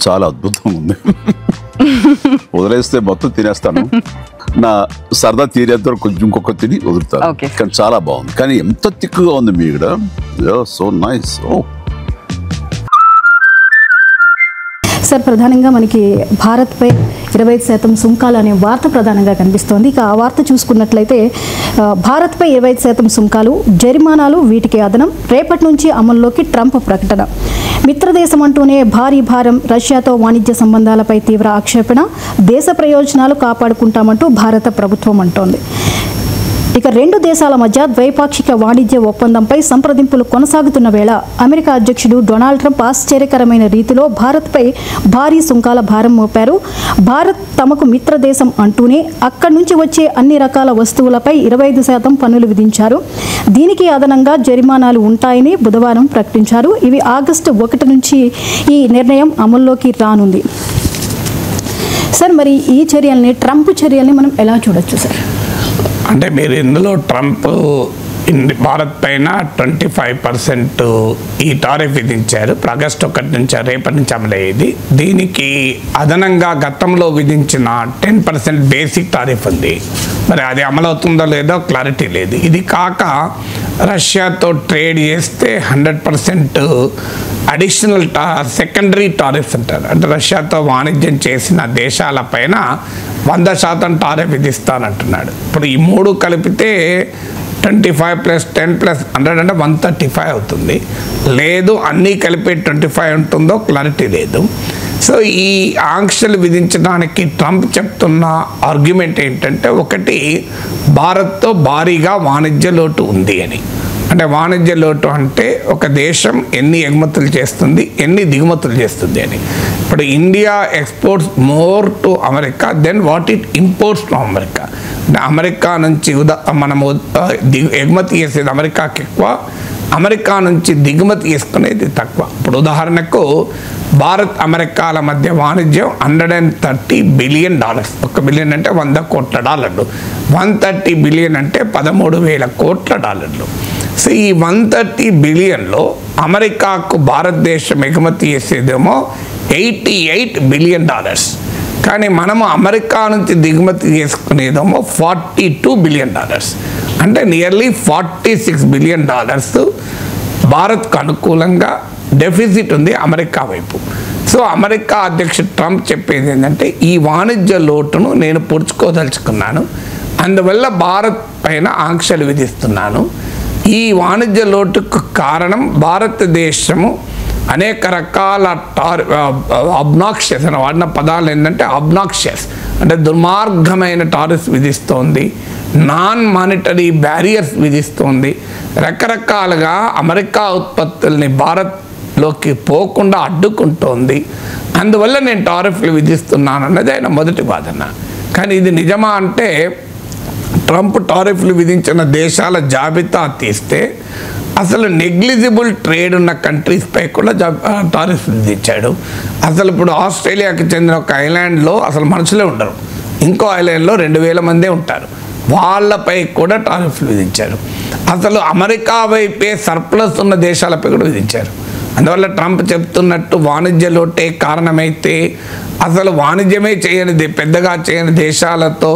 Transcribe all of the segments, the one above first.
చాలా అద్భుతంగా ఉంది. వదిలేస్తే మొత్తం తినేస్తాను, నా సరదా తీరేంత కొంచెం ఇంకొక తిని వదులుతాను. కానీ చాలా బాగుంది. కానీ ఎంత తిక్కుగా ఉంది మీ ఇక్కడ. So nice. సార్, ప్రధానంగా మనకి భారత్పై 25% సుంకాలు అనే వార్త ప్రధానంగా కనిపిస్తోంది. ఇక ఆ వార్త చూసుకున్నట్లయితే భారత్పై 25% సుంకాలు, జరిమానాలు, వీటికి అదనం రేపటి నుంచి అమల్లోకి ట్రంప్ ప్రకటన. మిత్రదేశం అంటూనే భారీ భారం, రష్యాతో వాణిజ్య సంబంధాలపై తీవ్ర ఆక్షేపణ, దేశ ప్రయోజనాలు కాపాడుకుంటామంటూ భారత ప్రభుత్వం అంటోంది. ఇక రెండు దేశాల మధ్య ద్వైపాక్షిక వాణిజ్య ఒప్పందంపై సంప్రదింపులు కొనసాగుతున్న వేళ అమెరికా అధ్యక్షుడు డొనాల్డ్ ట్రంప్ ఆశ్చర్యకరమైన రీతిలో భారత్పై భారీ సుంకాల భారం మోపారు. భారత్ తమకు మిత్రదేశం అంటూనే అక్కడి నుంచి వచ్చే అన్ని రకాల వస్తువులపై 25% పన్నులు విధించారు. దీనికి అదనంగా జరిమానాలు ఉంటాయని బుధవారం ప్రకటించారు. ఇవి ఆగస్టు 1 నుంచి ఈ నిర్ణయం అమల్లోకి రానుంది. సార్, మరి ఈ చర్యల్ని, ట్రంప్ చర్యల్ని మనం ఎలా చూడొచ్చు సార్? అంటే మీరు ఇందులో ట్రంప్ భారత్ పైన 25% ఈ టారిఫ్ విధించారు. ఆగస్టు 1 నుంచి రేపటి నుంచి అమలయ్యేది. దీనికి అదనంగా గతంలో విధించిన 10% బేసిక్ టారిఫ్ ఉంది. మరి అది అమలవుతుందో లేదో క్లారిటీ లేదు. ఇది కాక రష్యాతో ట్రేడ్ చేస్తే 100% అడిషనల్ సెకండరీ టారిఫ్స్ అంటారు. అంటే రష్యాతో వాణిజ్యం చేసిన దేశాలపైన 100% టారిఫ్ విధిస్తానంటున్నాడు. ఇప్పుడు ఈ మూడు కలిపితే 25 + 10 + 100 అంటే 135 అవుతుంది. లేదు అన్నీ కలిపి 25 ఉంటుందో క్లారిటీ లేదు. సో ఈ ఆంక్షలు విధించడానికి ట్రంప్ చెప్తున్న ఆర్గ్యుమెంట్ ఏంటంటే, ఒకటి, భారత్తో భారీగా వాణిజ్య లోటు ఉంది అని. అంటే వాణిజ్య లోటు అంటే ఒక దేశం ఎన్ని ఎగుమతులు చేస్తుంది, ఎన్ని దిగుమతులు చేస్తుంది అని. ఇప్పుడు India exports more to America than what it imports to America. అంటే అమెరికా నుంచి మనము ఎగుమతి చేసేది అమెరికాకి ఎక్కువ, అమెరికా నుంచి దిగుమతి చేసుకునేది తక్కువ. ఇప్పుడు ఉదాహరణకు భారత్ అమెరికాల మధ్య వాణిజ్యం $130 బిలియన్. $1 బిలియన్ అంటే $100 కోట్ల. 130 బిలియన్ అంటే $13,000 కోట్ల. సో ఈ 130 బిలియన్లో అమెరికాకు భారతదేశం ఎగుమతి చేసేదేమో $88 బిలియన్. కానీ మనము అమెరికా నుంచి దిగుమతి చేసుకునేదేమో $42 బిలియన్. అంటే నియర్లీ $46 బిలియన్ భారత్కు అనుకూలంగా డెఫిసిట్ ఉంది అమెరికా వైపు. సో అమెరికా అధ్యక్షుడు ట్రంప్ చెప్పేది ఏంటంటే, ఈ వాణిజ్య లోటును నేను పొడుచుకోదలుచుకున్నాను, అందువల్ల భారత్ పైన ఆంక్షలు విధిస్తున్నాను. ఈ వాణిజ్య లోటుకు కారణం భారతదేశము అనేక రకాల అబ్నాక్షియస్ అని వాడిన పదాలు ఏంటంటే, అబ్నాక్షియస్ అంటే దుర్మార్గమైన టారిఫ్స్ విధిస్తోంది, నాన్ మానిటరీ బ్యారియర్స్ విధిస్తోంది, రకరకాలుగా అమెరికా ఉత్పత్తుల్ని భారత్లోకి పోకుండా అడ్డుకుంటోంది. అందువల్ల నేను టారిఫ్లు విధిస్తున్నాను అన్నది ఆయన మొదటి వాదన. కానీ ఇది నిజమా అంటే, ట్రంప్ టారిఫ్లు విధించిన దేశాల జాబితా తీస్తే అసలు నెగ్లిజిబుల్ ట్రేడ్ ఉన్న కంట్రీస్పై కూడా టారిఫ్ విధించాడు. అసలు ఇప్పుడు ఆస్ట్రేలియాకి చెందిన ఒక ఐలాండ్లో అసలు మనుషులే ఉండరు, ఇంకో ఐలాండ్లో 2,000 మందే ఉంటారు, వాళ్ళపై కూడా టారిఫ్లు విధించారు. అసలు అమెరికా వైపే సర్ప్లస్ ఉన్న దేశాలపై కూడా విధించారు. అందువల్ల ట్రంప్ చెప్తున్నట్టు వాణిజ్య లోటే కారణమైతే, అసలు వాణిజ్యమే పెద్దగా చేయని దేశాలతో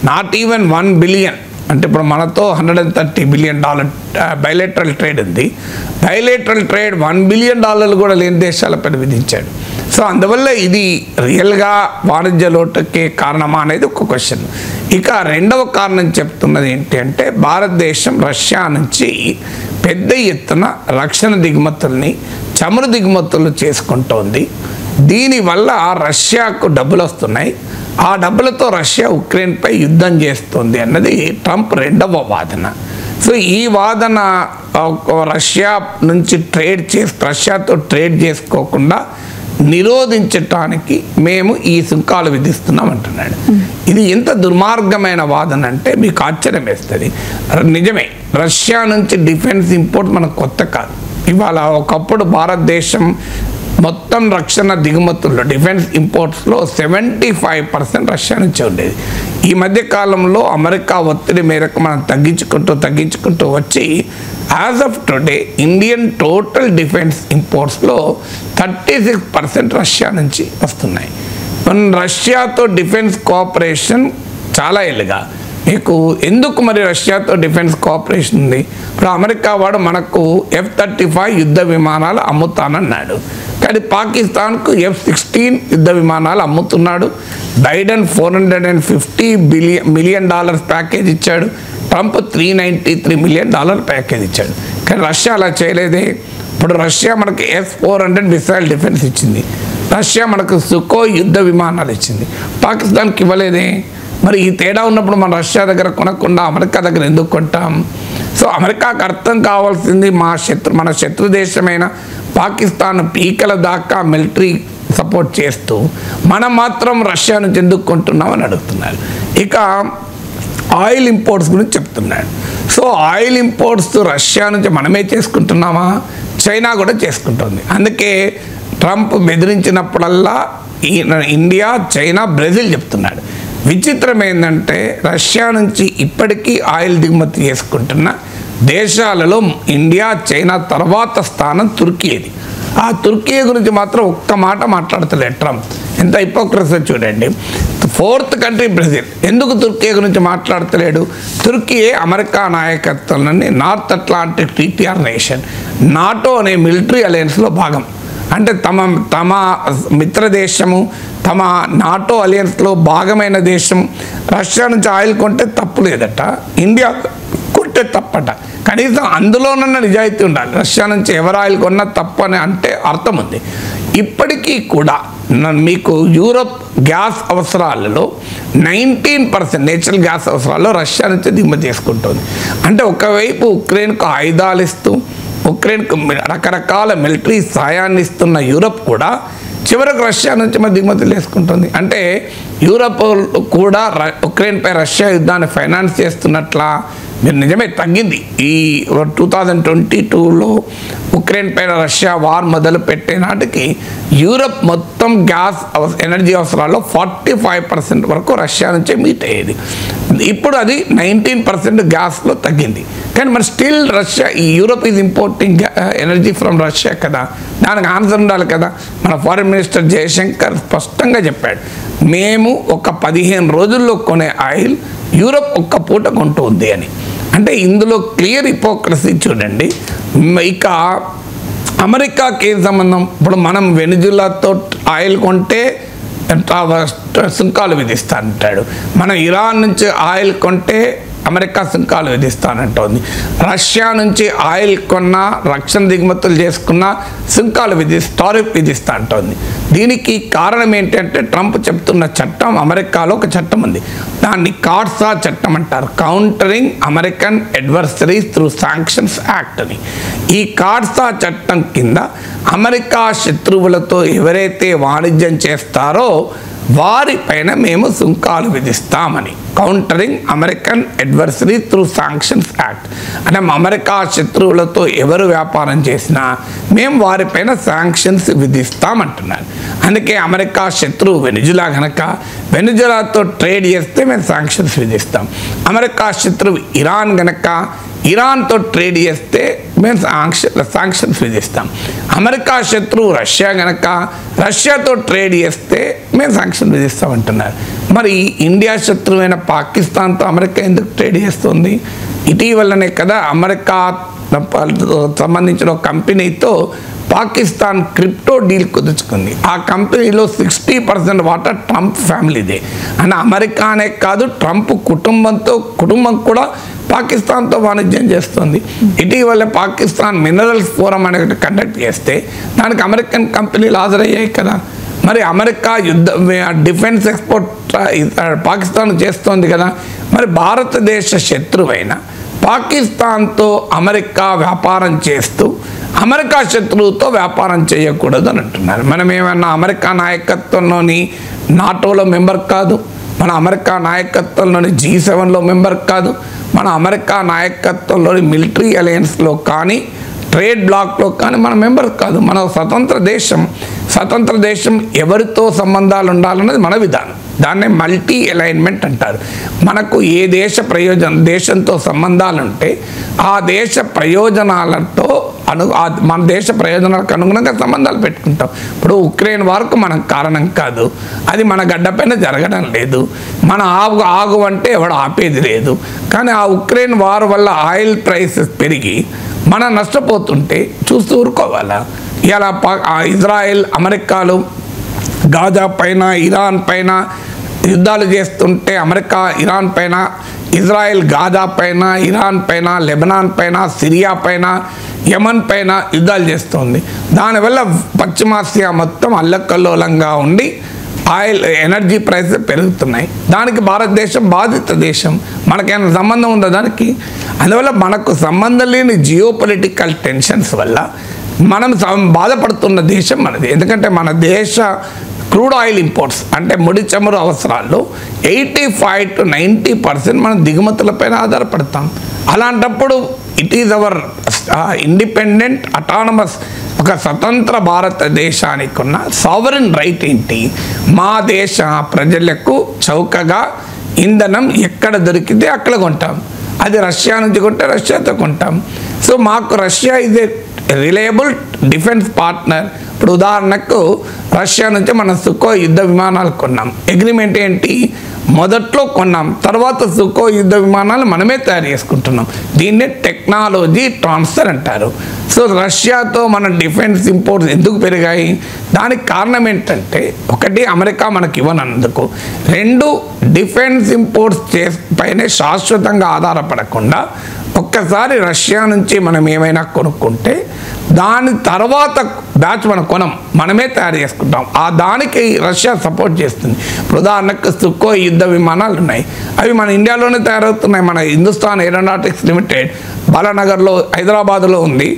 నాట్ ఈవెన్ $1 బిలియన్, అంటే ఇప్పుడు మనతో $130 బిలియన్ బైలేటరల్ ట్రేడ్ ఉంది. బైలేటరల్ ట్రేడ్ $1 బిలియన్ కూడా లేని దేశాలపైన విధించాడు. సో అందువల్ల ఇది రియల్గా వాణిజ్య లోటుకే కారణమా అనేది ఒక క్వశ్చన్. ఇక రెండవ కారణం చెప్తున్నది ఏంటి అంటే, భారతదేశం రష్యా నుంచి పెద్ద ఎత్తున రక్షణ దిగుమతుల్ని, చమురు దిగుమతులు చేసుకుంటోంది. దీనివల్ల రష్యాకు డబ్బులు వస్తున్నాయి, ఆ డబ్బులతో రష్యా ఉక్రెయిన్పై యుద్ధం చేస్తుంది అన్నది ట్రంప్ రెండవ వాదన. సో ఈ వాదన రష్యా నుంచి రష్యాతో ట్రేడ్ చేసుకోకుండా నిరోధించటానికి మేము ఈ సుంకాలు విధిస్తున్నాం అంటున్నాడు. ఇది ఎంత దుర్మార్గమైన వాదన అంటే మీకు ఆశ్చర్యం వేస్తుంది. నిజమే, రష్యా నుంచి డిఫెన్స్ ఇంపోర్ట్ మనకు కొత్త కాదు. ఇవాళ ఒకప్పుడు భారతదేశం మొత్తం రక్షణ దిగుమతుల్లో, డిఫెన్స్ ఇంపోర్ట్స్లో 75% రష్యా నుంచి ఉండేది. ఈ మధ్య కాలంలో అమెరికా ఒత్తిడి మేరకు మనం తగ్గించుకుంటూ వచ్చి as of today Indian total defence ఇంపోర్ట్స్లో 36% రష్యా నుంచి వస్తున్నాయి. మన రష్యాతో డిఫెన్స్ కోఆపరేషన్ చాలా ఏళ్ళుగా. మీకు ఎందుకు మరి రష్యాతో డిఫెన్స్ కోఆపరేషన్ ఉంది? ఇప్పుడు అమెరికా వాడు మనకు F-35 యుద్ధ విమానాలు అమ్ముతానన్నాడు, కానీ పాకిస్తాన్కు F-16 యుద్ధ విమానాలు అమ్ముతున్నాడు. బైడెన్ $450 మిలియన్ ప్యాకేజ్ ఇచ్చాడు, ట్రంప్ $393 మిలియన్ ప్యాకేజ్ ఇచ్చాడు, కానీ రష్యా అలా చేయలేదే. ఇప్పుడు రష్యా మనకి S-400 మిసైల్ డిఫెన్స్ ఇచ్చింది, రష్యా మనకు సుకోయ్ యుద్ధ విమానాలు ఇచ్చింది, పాకిస్తాన్కి ఇవ్వలేదే. మరి ఈ తేడా ఉన్నప్పుడు మనం రష్యా దగ్గర కొనకుండా అమెరికా దగ్గర ఎందుకు కొంటాం? సో అమెరికాకు అర్థం కావాల్సింది మన శత్రు దేశమైన పాకిస్తాన్ పీకల దాకా మిలిటరీ సపోర్ట్ చేస్తూ మనం మాత్రం రష్యా నుంచి ఎందుకు కొంటున్నామని అడుగుతున్నారు. ఇక ఆయిల్ ఇంపోర్ట్స్ గురించి చెప్తున్నాడు. సో ఆయిల్ ఇంపోర్ట్స్ రష్యా నుంచి మనమే చేసుకుంటున్నామా? చైనా కూడా చేసుకుంటుంది. అందుకే ట్రంప్ బెదిరించినప్పుడల్లా ఇండియా, చైనా, బ్రెజిల్ చెప్తున్నాడు. విచిత్రం ఏంటంటే రష్యా నుంచి ఇప్పటికీ ఆయిల్ దిగుమతి చేసుకుంటున్న దేశాలలో ఇండియా, చైనా తర్వాత స్థానం తుర్కీది. ఆ తుర్కీ గురించి మాత్రం ఒక్క మాట మాట్లాడతలేడు ట్రంప్. ఎంత హిపోక్రసీ చూడండి. 4th country Brazil. ఎందుకు తుర్కీ గురించి మాట్లాడతలేడు? తుర్కీయే అమెరికా నాయకత్వంలోని North Atlantic Treaty nation, NATO అనే మిలిటరీ అలయన్స్లో భాగం. అంటే తమ మిత్ర దేశము, తమ నాటో అలయన్స్లో భాగమైన దేశం రష్యా నుంచి ఆయిల్ కొంటే తప్పు లేదట, ఇండియా కొంటే తప్పట. కనీసం అందులోనన్నా నిజాయితీ ఉండాలి. రష్యా నుంచి ఎవరు ఆయిల్ కొన్నా తప్పు అని అంటే అర్థం ఉంది. ఇప్పటికీ కూడా మీకు యూరోప్ గ్యాస్ అవసరాలలో 19% నేచురల్ గ్యాస్ అవసరాల్లో రష్యా నుంచి దిగుమతి చేసుకుంటుంది. అంటే ఒకవైపు ఉక్రెయిన్కు ఆయుధాలు ఇస్తూ, ఉక్రెయిన్కు రకరకాల మిలిటరీ సాయాన్ని ఇస్తున్న యూరోప్ కూడా చివరకు రష్యా నుంచి మరి దిగుమతులు చేసుకుంటుంది. అంటే యూరోప్ కూడా ఉక్రెయిన్పై రష్యా యుద్ధాన్ని ఫైనాన్స్ చేస్తున్నట్లా? మీరు నిజమే తగ్గింది. ఈ 2022లో ఉక్రెయిన్ పైన రష్యా వార్ మొదలు పెట్టే నాటికి యూరోప్ మొత్తం గ్యాస్ ఎనర్జీ అవసరాల్లో 45% వరకు రష్యా నుంచే మీట్ అయ్యేది. ఇప్పుడు అది 19% గ్యాస్లో తగ్గింది. కానీ మరి స్టిల్ రష్యా, ఈ Europe is importing energy from Russia కదా, దానికి ఆన్సర్ ఉండాలి కదా. మన ఫారిన్ మినిస్టర్ జయశంకర్ స్పష్టంగా చెప్పాడు, మేము ఒక 15 రోజుల్లో కొనే ఆయిల్ యూరోప్ ఒక్క పూట కొంటుంది అని. అంటే ఇందులో క్లియర్ హిపోక్రసీ చూడండి. ఇక అమెరికాకి ఏం సంబంధం? ఇప్పుడు మనం వెనిజులాతో ఆయిల్ కొంటే సుంకాలు విధిస్తా అంటాడు, మనం ఇరాన్ నుంచి ఆయిల్ కొంటే అమెరికా సుంకాలు విధిస్తానంటోంది, రష్యా నుంచి ఆయిల్ కొన్నా, రక్షణ దిగుమతులు చేసుకున్నా సుంకాలు టారిఫ్ విధిస్తా అంటోంది. దీనికి కారణం ఏంటంటే ట్రంప్ చెప్తున్న చట్టం, అమెరికాలో ఒక చట్టం ఉంది, దాన్ని కార్సా చట్టం అంటారు, countering American adversaries through sanctions act అని. ఈ కార్సా చట్టం కింద అమెరికా శత్రువులతో ఎవరైతే వాణిజ్యం చేస్తారో వారిపైన మేము సుంకాలు విధిస్తామని. Countering American adversary through sanctions act అంటే అమెరికా శత్రువులతో ఎవరు వ్యాపారం చేసినా మేము వారిపైన శాంక్షన్స్ విధిస్తామంటున్నారు. అందుకే అమెరికా శత్రువు వెనిజులా కనుక వెనిజులాతో ట్రేడ్ చేస్తే మేము శాంక్షన్స్ విధిస్తాం. అమెరికా శత్రువు ఇరాన్ కనుక ఇరాన్తో ట్రేడ్ చేస్తే మేము శాంక్షన్స్ విధిస్తాం. అమెరికా శత్రువు రష్యా కనుక రష్యాతో ట్రేడ్ చేస్తే మేము శాంక్షన్ విధిస్తామంటున్నారు. మరి ఇండియా శత్రువైన పాకిస్తాన్తో అమెరికా ఎందుకు ట్రేడ్ చేస్తుంది? ఇటీవలనే కదా అమెరికా సంబంధించిన కంపెనీతో పాకిస్తాన్ క్రిప్టో డీల్ కుదుర్చుకుంది. ఆ కంపెనీలో 60% వాటా ట్రంప్ ఫ్యామిలీదే. అంటే అమెరికానే కాదు, ట్రంప్ కుటుంబం కూడా పాకిస్తాన్తో వాణిజ్యం చేస్తుంది. ఇటీవల పాకిస్తాన్ మినరల్స్ ఫోరం అనేది కండక్ట్ చేస్తే దానికి అమెరికన్ కంపెనీలు హాజరయ్యాయి కదా. మరి అమెరికా డిఫెన్స్ ఎక్స్పోర్ట్ పాకిస్తాన్ చేస్తోంది కదా. మరి భారతదేశ శత్రువైన పాకిస్తాన్తో అమెరికా వ్యాపారం చేస్తూ అమెరికా శత్రువుతో వ్యాపారం చేయకూడదు అని అంటున్నారు. మనం ఏమన్నా అమెరికా నాయకత్వంలోని నాటోలో మెంబర్ కాదు, మన అమెరికా నాయకత్వంలోని G7లో మెంబర్ కాదు, మన అమెరికా నాయకత్వంలోని మిలిటరీ అలయన్స్లో కానీ ట్రేడ్ బ్లాక్లో కానీ మన మెంబర్ కాదు. మన స్వతంత్ర దేశం. స్వతంత్ర దేశం ఎవరితో సంబంధాలు ఉండాలన్నది మన విధానం. దాన్నే మల్టీ అలైన్మెంట్ అంటారు. మనకు ఏ దేశంతో సంబంధాలు ఉంటే ఆ దేశ ప్రయోజనాలతో మన దేశ ప్రయోజనాలకు అనుగుణంగా సంబంధాలు పెట్టుకుంటాం. ఇప్పుడు ఉక్రెయిన్ వార్కు మనం కారణం కాదు, అది మన గడ్డపైన జరగడం లేదు. మన ఆగు అంటే ఎవడు ఆపేది లేదు. కానీ ఆ ఉక్రెయిన్ వార్ వల్ల ఆయిల్ ప్రైసెస్ పెరిగి మనం నష్టపోతుంటే చూస్తూ ఊరుకోవాలా? ఇలా ఇజ్రాయెల్ అమెరికాలు గాజా పైన ఇరాన్ పైన యుద్ధాలు చేస్తుంటే, అమెరికా ఇరాన్ పైన, ఇజ్రాయెల్ గాజా పైన, ఇరాన్ పైన, లెబనాన్ పైన, సిరియా పైన, యమన్ పైన యుద్ధాలు చేస్తుంది. దానివల్ల పశ్చిమాసియా మొత్తం అల్లకల్లోలంగా ఉండి ఎనర్జీ ప్రైసెస్ పెరుగుతున్నాయి. దానికి భారతదేశం బాధిత దేశం. మనకేమైనా సంబంధం ఉందా దానికి? అందువల్ల మనకు సంబంధం లేని జియోపొలిటికల్ టెన్షన్స్ వల్ల మనం బాధపడుతున్న దేశం మనది. ఎందుకంటే మన దేశ క్రూడ్ ఆయిల్ ఇంపోర్ట్స్ అంటే ముడి చమురు అవసరాల్లో 85 to 90% మనం దిగుమతులపైన ఆధారపడతాం. అలాంటప్పుడు it is our independent autonomous ఒక స్వతంత్ర భారతదేశానికి ఉన్న సావరెన్ రైట్ ఏంటి? మా దేశ ప్రజలకు చౌకగా ఇంధనం ఎక్కడ దొరికితే అక్కడ కొంటాం. అది రష్యా నుంచి కొంటే రష్యాతో కొంటాం. సో మాకు Russia is a reliable defence partner. ఇప్పుడు ఉదాహరణకు రష్యా నుంచి మనం సుకోయ్ యుద్ధ విమానాలు కొన్నాం. అగ్రిమెంట్ ఏంటి? మొదట్లో కొన్నాం, తర్వాత సుకోయ్ యుద్ధ విమానాలు మనమే తయారు చేసుకుంటున్నాం. దీన్నే టెక్నాలజీ ట్రాన్స్ఫర్ అంటారు. సో రష్యాతో మన డిఫెన్స్ ఇంపోర్ట్స్ ఎందుకు పెరిగాయి? దానికి కారణం ఏంటంటే, ఒకటి అమెరికా మనకి ఇవ్వనందుకు, రెండు డిఫెన్స్ ఇంపోర్ట్స్ పైనే శాశ్వతంగా ఆధారపడకుండా ఒక్కసారి రష్యా నుంచి మనం ఏమైనా కొనుక్కుంటే దాని తర్వాత బ్యాచ్ మనం మనమే తయారు చేసుకుంటాం. దానికి రష్యా సపోర్ట్ చేస్తుంది. ఇప్పుడు ఉదాహరణకు సుకోయ్ యుద్ధ విమానాలు ఉన్నాయి, అవి మన ఇండియాలోనే తయారవుతున్నాయి. మన హిందుస్థాన్ ఏరోనాటిక్స్ లిమిటెడ్ బాలానగర్లో హైదరాబాద్లో ఉంది.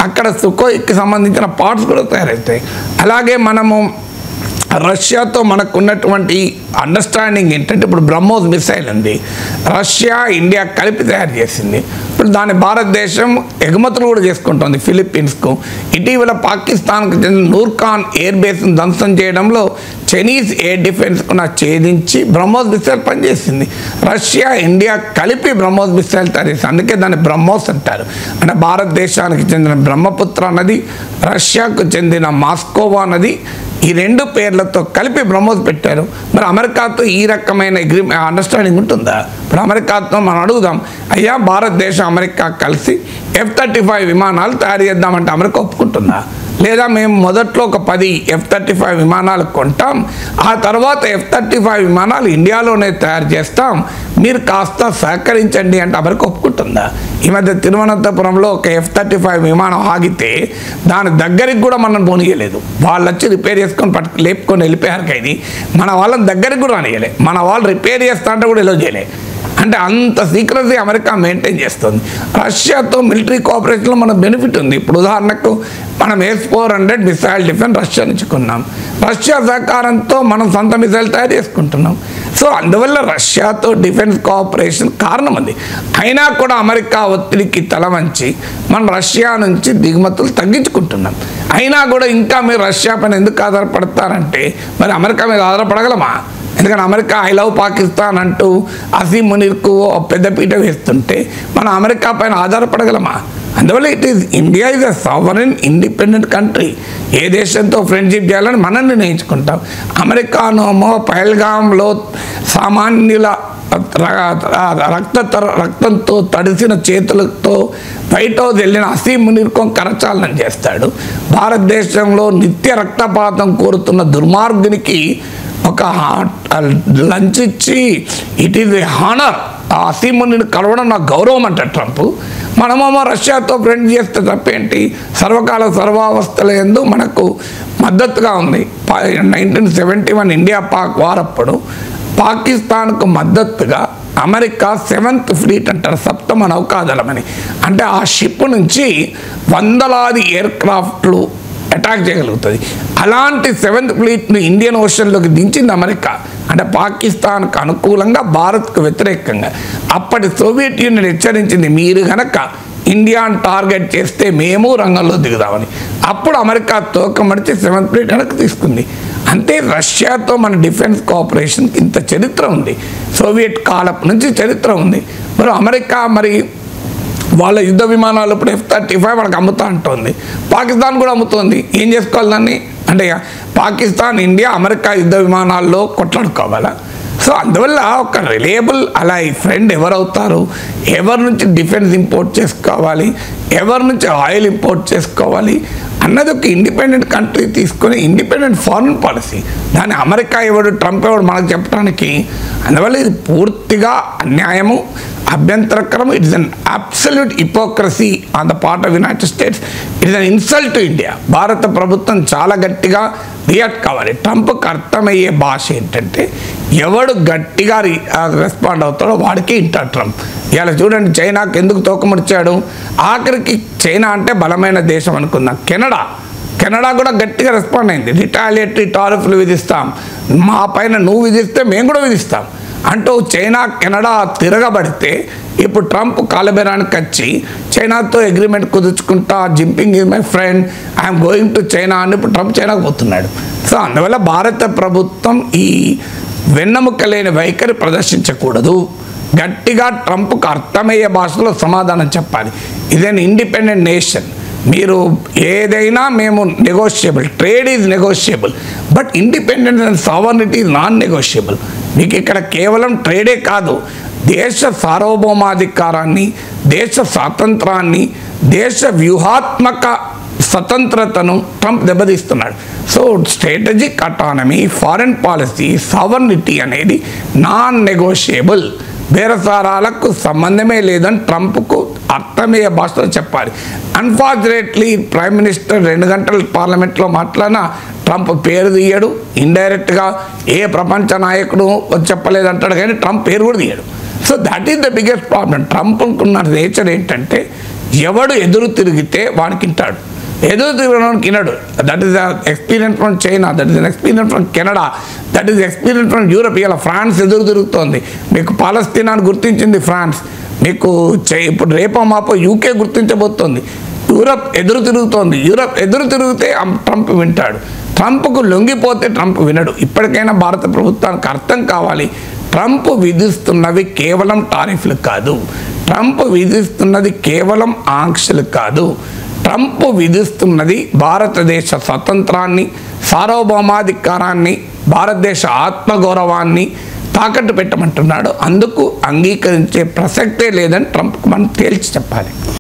అక్కడ సుకోయ్కి సంబంధించిన పార్ట్స్ కూడా తయారవుతాయి. అలాగే మనము రష్యాతో మనకు ఉన్నటువంటి అండర్స్టాండింగ్ ఏంటంటే, ఇప్పుడు బ్రహ్మోస్ మిసైల్ ఉంది, రష్యా ఇండియా కలిపి తయారు చేసింది. ఇప్పుడు దాని భారతదేశం ఎగుమతులు కూడా చేసుకుంటుంది ఫిలిప్పీన్స్కు. ఇటీవల పాకిస్తాన్కు చెందిన నూర్ఖాన్ ఎయిర్ బేస్ను ధ్వంసం చేయడంలో చైనీస్ ఎయిర్ డిఫెన్స్కు ఛేదించి బ్రహ్మోస్ మిసైల్ పనిచేసింది. రష్యా ఇండియా కలిపి బ్రహ్మోస్ మిసైల్ తయారు చేసింది. అందుకే దాన్ని బ్రహ్మోస్ అంటారు. అంటే భారతదేశానికి చెందిన బ్రహ్మపుత్ర నది, రష్యాకు చెందిన మాస్కోవా నది, ఈ రెండు పేర్లతో కలిపి బ్రహ్మోస్ పెట్టారు. మరి అమెరికాతో ఈ రకమైన అండర్స్టాండింగ్ ఉంటుందా? ఇప్పుడు అమెరికాతో మనం అడుగుదాం, అయ్యా భారతదేశం అమెరికా కలిసి F-35 విమానాలు తయారు చేద్దామంటే అమెరికా ఒప్పుకుంటుందా? లేదా మేము మొదట్లో ఒక 10 F-35 విమానాలు కొంటాం, ఆ తర్వాత F-35 విమానాలు ఇండియాలోనే తయారు చేస్తాం, మీరు కాస్త సహకరించండి అంటే అమెరికా ఒప్పుకుంటుందా? ఈ మధ్య తిరువనంతపురంలో ఒక F-35 విమానం ఆగితే దాని దగ్గరికి కూడా మనం పోనీయలేదు. వాళ్ళు వచ్చి రిపేర్ చేసుకొని లేపుకొని వెళ్ళిపోయారు. ఇది మన వాళ్ళని దగ్గరికి కూడా రానియలే. మన వాళ్ళు రిపేర్ చేస్తా అంటే కూడా ఎలా చేయలే. అంటే అంత సీక్రెసీ అమెరికా మెయింటైన్ చేస్తుంది. రష్యాతో మిలిటరీ కోఆపరేషన్లో మన బెనిఫిట్ ఉంది. ఇప్పుడు ఉదాహరణకు మనం S-400 మిసైల్ డిఫెన్స్ రష్యా నుంచి కొన్నాం. రష్యా సహకారంతో మనం సొంత మిసైల్ తయారు చేసుకుంటున్నాం. సో అందువల్ల రష్యాతో డిఫెన్స్ కోఆపరేషన్ కారణం అది. అయినా కూడా అమెరికా ఒత్తిడికి తల వంచి మనం రష్యా నుంచి దిగుమతులు తగ్గించుకుంటున్నాం. అయినా కూడా ఇంకా మీరు రష్యా పైన ఎందుకు ఆధారపడతారంటే, మరి అమెరికా మీద ఆధారపడగలమా? ఎందుకంటే అమెరికా ఐ లవ్ పాకిస్తాన్ అంటూ అసీం మునీర్కు పెద్దపీట వేస్తుంటే మనం అమెరికా పైన ఆధారపడగలమా? అందువల్ల India is a sovereign independent country. ఏ దేశంతో ఫ్రెండ్షిప్ చేయాలని మనం నిర్ణయించుకుంటాం. అమెరికానేమో పహల్గాంలో సామాన్యుల రక్తంతో తడిసిన చేతులతో వైట్ హౌస్ వెళ్ళిన అసీం మునీర్కు కరచాలనం చేస్తాడు. భారతదేశంలో నిత్య రక్తపాతం కోరుతున్న దుర్మార్గునికి ఒక లంచ్ ఇచ్చి ఇట్ ఈజ్ ఏ హానర్, ఆ అసీం మునీని కలవడం నాకు గౌరవం అంటారు ట్రంప్. మనమేమో రష్యాతో ఫ్రెండ్ చేస్తే తప్పేంటి? సర్వకాల సర్వావస్థల యందు మనకు మద్దతుగా ఉంది. 1971 ఇండియా పాక్ వారప్పుడు పాకిస్తాన్కు మద్దతుగా అమెరికా 7th ఫ్లీట్ అంటారు, సప్తమ నౌకాదళమని. అంటే ఆ షిప్ నుంచి వందలాది ఎయిర్ క్రాఫ్ట్లు అటాక్ చేయగలుగుతుంది. అలాంటి 7th ఫ్లీట్ని ఇండియన్ ఓషన్లోకి దించింది అమెరికా. అంటే పాకిస్తాన్కు అనుకూలంగా, భారత్కు వ్యతిరేకంగా. అప్పటి సోవియట్ యూనియన్ హెచ్చరించింది, మీరు కనుక ఇండియాను టార్గెట్ చేస్తే మేము రంగంలో దిగుదామని. అప్పుడు అమెరికా తోకమడిచి 7th ప్లేట్ వెనక్కి తీసుకుంది. అంతే రష్యాతో మన డిఫెన్స్ కోఆపరేషన్కి ఇంత చరిత్ర ఉంది. సోవియట్ కాలపు నుంచి చరిత్ర ఉంది. మరి అమెరికా మరి వాళ్ళ యుద్ధ విమానాలు ఇప్పుడు F-35 వాళ్ళకి అమ్ముతా అంటుంది. పాకిస్తాన్ కూడా అమ్ముతుంది. ఏం చేసుకోవాలి దాన్ని అంటే పాకిస్తాన్, ఇండియా, అమెరికా యుద్ధ విమానాల్లో కొట్లాడుకోవాలా? సో అందువల్ల ఒక రిలయబుల్ అలై ఫ్రెండ్ ఎవరవుతారు, ఎవరి నుంచి డిఫెన్స్ ఇంపోర్ట్ చేసుకోవాలి, ఎవరి నుంచి ఆయిల్ ఇంపోర్ట్ చేసుకోవాలి అన్నది ఒక ఇండిపెండెంట్ కంట్రీ తీసుకొని ఇండిపెండెంట్ ఫారెన్ పాలసీ. దాన్ని అమెరికా ఎవడు, ట్రంప్ ఎవడు మనకు చెప్పడానికి. అందువల్ల ఇది పూర్తిగా అన్యాయము, అభ్యంతరకరం. It is an absolute hypocrisy on the part of United States. It is an insult to India. భారత ప్రభుత్వం చాలా గట్టిగా రియాక్ట్ కావాలి. ట్రంప్కి అర్థమయ్యే భాష ఏంటంటే ఎవడు గట్టిగా రెస్పాండ్ అవుతాడో వాడికి ఇంటాడు ట్రంప్. ఇలా చూడండి, చైనాకి ఎందుకు తోకముడిచాడు? ఆఖరికి చైనా అంటే బలమైన దేశం అనుకుందాం. కెనడా కూడా గట్టిగా రెస్పాండ్ అయింది. రిటాలియేటరీ టారిఫ్లు విధిస్తాం, మా పైన నువ్వు విధిస్తే మేము కూడా విధిస్తాం అంటూ చైనా కెనడా తిరగబడితే ఇప్పుడు ట్రంప్ కాలబేరానికి వచ్చి చైనాతో అగ్రిమెంట్ కుదుర్చుకుంటా, Jinping is my friend, I'm going to China అని ఇప్పుడు ట్రంప్ చైనాకు పోతున్నాడు. సో అందువల్ల భారత ప్రభుత్వం ఈ వెన్నెముక లేని వైఖరి ప్రదర్శించకూడదు. గట్టిగా ట్రంప్కు అర్థమయ్యే భాషలో సమాధానం చెప్పాలి. ఇదేన్ ఇండిపెండెంట్ నేషన్. మీరు ఏదైనా మేము negotiable, trade is negotiable, but independence and sovereignty is non negotiable. మీకు ఇక్కడ కేవలం ట్రేడే కాదు, దేశ సార్వభౌమాధికారాన్ని, దేశ స్వాతంత్రాన్ని, దేశ వ్యూహాత్మక స్వతంత్రతను ట్రంప్ దెబ్బతీస్తున్నాడు. So strategic autonomy, foreign policy, sovereignty అనేది నాన్ నెగోషియబుల్. బేరసారాలకు సంబంధమే లేదని ట్రంప్కు అర్థమయ్యే భాషలో చెప్పాలి. అన్ఫార్చునేట్లీ ప్రైమ్ మినిస్టర్ 2 గంటలు పార్లమెంట్లో మాట్లాడినా ట్రంప్ పేరు తీయడు. ఇండైరెక్ట్గా ఏ ప్రపంచ నాయకుడు చెప్పలేదంటాడు కానీ ట్రంప్ పేరు కూడా తీయడు. So that is the biggest problem. ట్రంప్కున్న నేచర్ ఏంటంటే ఎవడు ఎదురు తిరిగితే వాడికి వింటాడు, ఎదురు తిరగడానికి వినడు. That is the experience from China, that is experience from Canada, that is experience from Europe. ఇలా ఫ్రాన్స్ ఎదురు తిరుగుతోంది. మీకు పాలస్తీనాను గుర్తించింది ఫ్రాన్స్, మీకు ఇప్పుడు రేపో మాపో యూకే గుర్తించబోతోంది. యూరప్ ఎదురు తిరుగుతోంది. యూరప్ ఎదురు తిరిగితే ట్రంప్ వింటాడు. ట్రంప్కు లొంగిపోతే ట్రంప్ వినడు. ఇప్పటికైనా భారత ప్రభుత్వానికి అర్థం కావాలి, ట్రంప్ విధిస్తున్నవి కేవలం టారిఫ్లు కాదు, ట్రంప్ విధిస్తున్నది కేవలం ఆంక్షలు కాదు, ట్రంప్ విధిస్తున్నది భారతదేశ స్వతంత్రాన్ని, సార్వభౌమాధికారాన్ని, భారతదేశ ఆత్మగౌరవాన్ని తాకట్టు పెట్టమంటున్నాడు. అందుకు అంగీకరించే ప్రసక్తే లేదని ట్రంప్కు మనం తేల్చి చెప్పాలి.